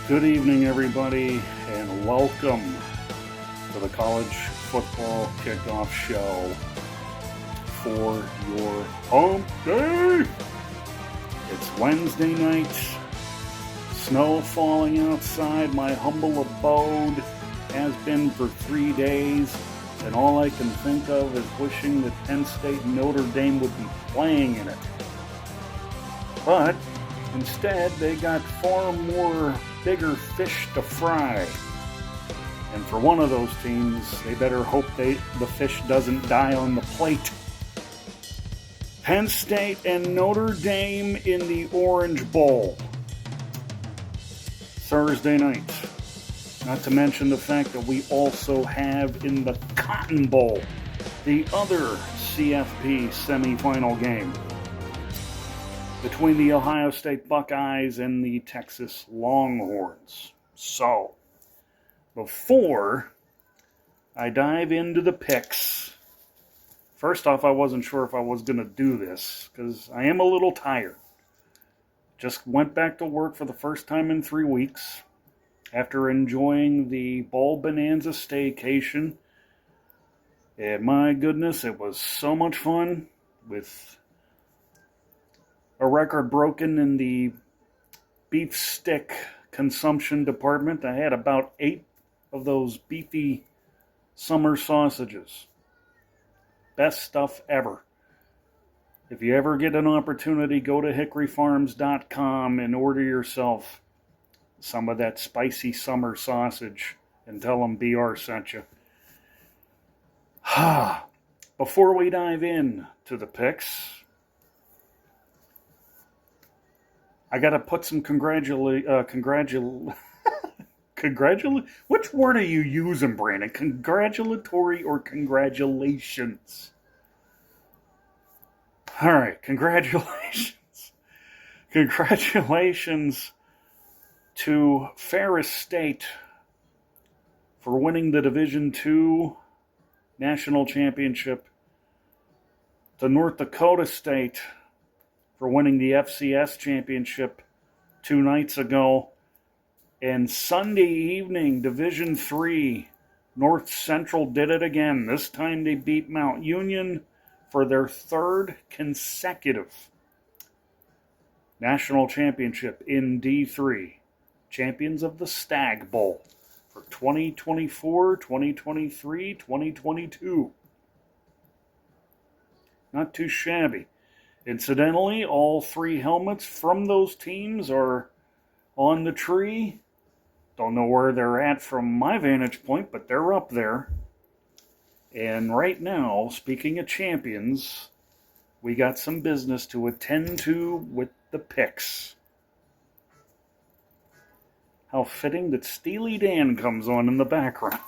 Good evening, everybody, and welcome to the College Football Kickoff Show for your hump day. It's Wednesday night, snow falling outside my humble abode, has been for 3 days, and all I can think of is wishing that Penn State and Notre Dame would be playing in it. But instead, they got far more bigger fish to fry. And for one of those teams, they better hope the fish doesn't die on the plate. Penn State and Notre Dame in the Orange Bowl. Thursday night. Not to mention the fact that we also have in the Cotton Bowl, the other CFP semifinal game between the Ohio State Buckeyes and the Texas Longhorns. So, before I dive into the picks, first off, I wasn't sure if I was going to do this because I am a little tired. Just went back to work for the first time in 3 weeks after enjoying the Ball Bonanza staycation. And my goodness, it was so much fun with a record broken in the beef stick consumption department. I had about 8 of those beefy summer sausages. Best stuff ever. If you ever get an opportunity, go to hickoryfarms.com and order yourself some of that spicy summer sausage and tell them BR sent you. Before we dive in to the picks, I got to put some which word are you using, Brandon? Congratulatory or congratulations? All right, congratulations. Congratulations to Ferris State for winning the Division II National Championship, to North Dakota State for winning the FCS Championship 2 nights ago. And Sunday evening, Division III, North Central did it again. This time they beat Mount Union for their 3rd consecutive national championship in D3. Champions of the Stag Bowl for 2024, 2023, 2022. Not too shabby. Incidentally, all 3 helmets from those teams are on the tree. Don't know where they're at from my vantage point, but they're up there. And right now, speaking of champions, we got some business to attend to with the picks. How fitting that Steely Dan comes on in the background.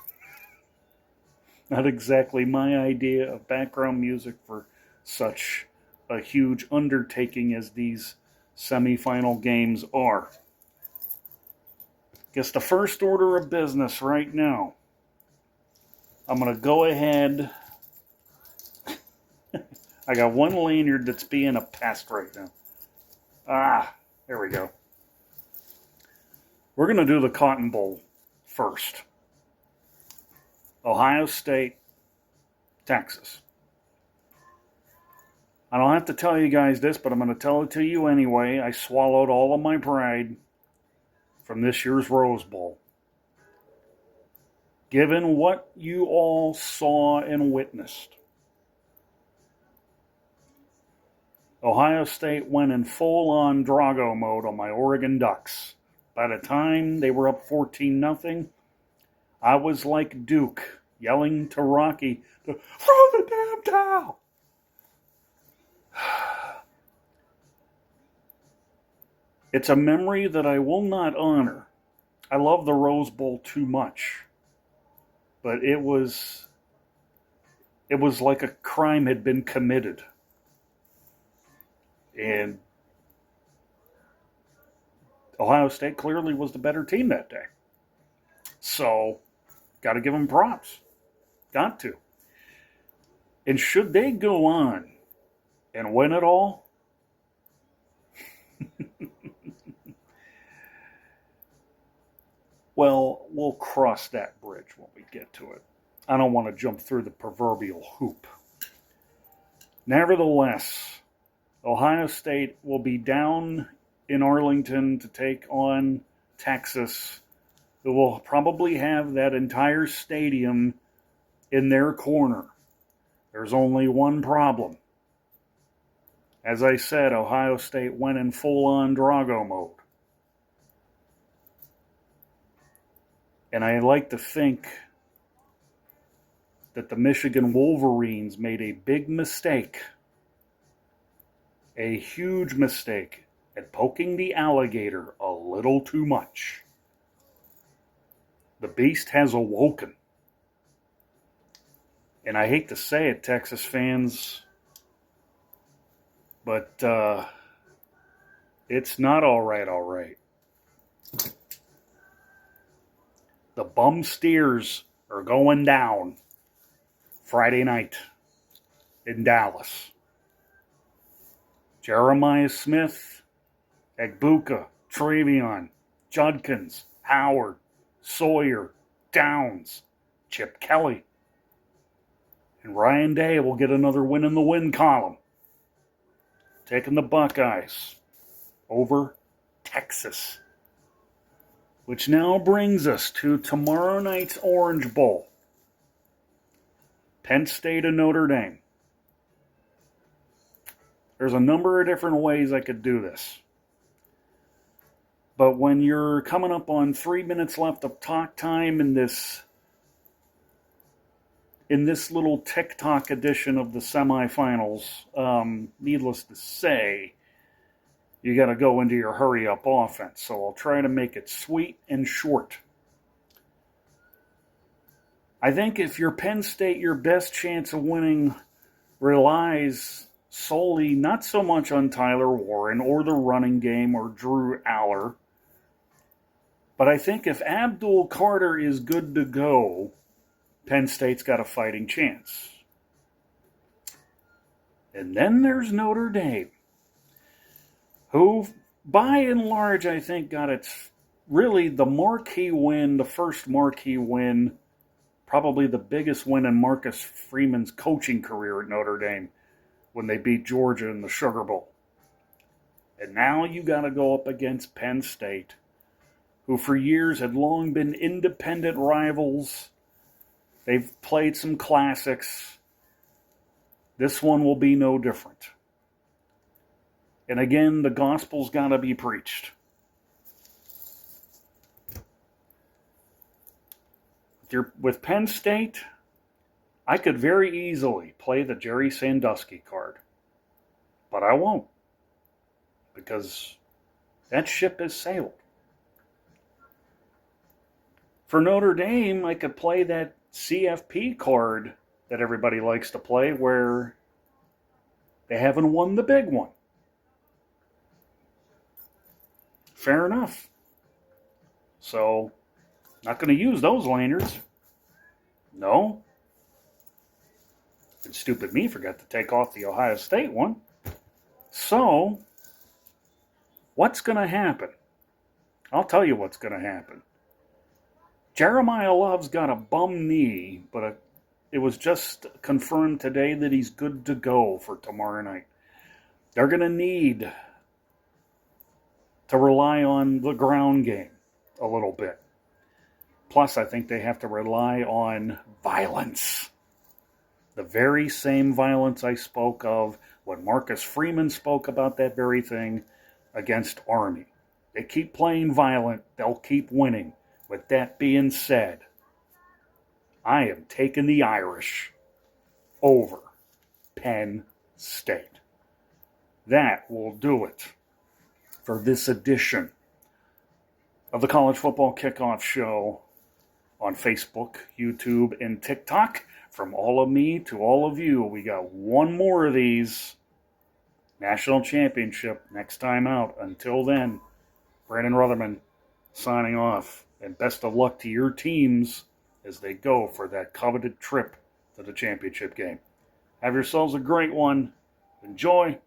Not exactly my idea of background music for such a huge undertaking as these semifinal games are. Guess the first order of business right now, I'm going to go ahead. I got one lanyard that's being a pest right now. There we go. We're going to do the Cotton Bowl first. Ohio State, Texas. I don't have to tell you guys this, but I'm going to tell it to you anyway. I swallowed all of my pride from this year's Rose Bowl. Given what you all saw and witnessed, Ohio State went in full-on Drago mode on my Oregon Ducks. By the time they were up 14-0, I was like Duke, yelling to Rocky to throw the damn towel. It's a memory that I will not honor. I love the Rose Bowl too much. But it was like a crime had been committed. And Ohio State clearly was the better team that day. So, got to give them props. Got to. And should they go on and win it all, Well, we'll cross that bridge when we get to it. I don't want to jump through the proverbial hoop. Nevertheless, Ohio State will be down in Arlington to take on Texas, who will probably have that entire stadium in their corner. There's only one problem. As I said, Ohio State went in full-on Drago mode. And I like to think that the Michigan Wolverines made a big mistake, a huge mistake, at poking the alligator a little too much. The beast has awoken. And I hate to say it, Texas fans, but it's not all right. The bum steers are going down Friday night in Dallas. Jeremiah Smith, Egbuka, Travion, Judkins, Howard, Sawyer, Downs, Chip Kelly. And Ryan Day will get another win in the win column. Taking the Buckeyes over Texas. Which now brings us to tomorrow night's Orange Bowl. Penn State and Notre Dame. There's a number of different ways I could do this. But when you're coming up on 3 minutes left of talk time in this little TikTok edition of the semifinals, needless to say, you got to go into your hurry-up offense. So I'll try to make it sweet and short. I think if you're Penn State, your best chance of winning relies solely not so much on Tyler Warren or the running game or Drew Aller. But I think if Abdul Carter is good to go, Penn State's got a fighting chance. And then there's Notre Dame, who, by and large, I think got its really the marquee win, the first marquee win, probably the biggest win in Marcus Freeman's coaching career at Notre Dame when they beat Georgia in the Sugar Bowl. And now you got to go up against Penn State, who for years had long been independent rivals. They've played some classics. This one will be no different. And again, the gospel's got to be preached. With Penn State, I could very easily play the Jerry Sandusky card. But I won't. Because that ship has sailed. For Notre Dame, I could play that CFP card that everybody likes to play where they haven't won the big one. Fair enough. So, not going to use those lanyards. No. And stupid me forgot to take off the Ohio State one. So, what's going to happen? I'll tell you what's going to happen. Jeremiah Love's got a bum knee, but it was just confirmed today that he's good to go for tomorrow night. They're going to need to rely on the ground game a little bit. Plus, I think they have to rely on violence. The very same violence I spoke of when Marcus Freeman spoke about that very thing against Army. They keep playing violent, they'll keep winning. With that being said, I am taking the Irish over Penn State. That will do it for this edition of the College Football Kickoff Show on Facebook, YouTube, and TikTok. From all of me to all of you, we got one more of these. National Championship next time out. Until then, Brandon Rutherman signing off. And best of luck to your teams as they go for that coveted trip to the championship game. Have yourselves a great one. Enjoy.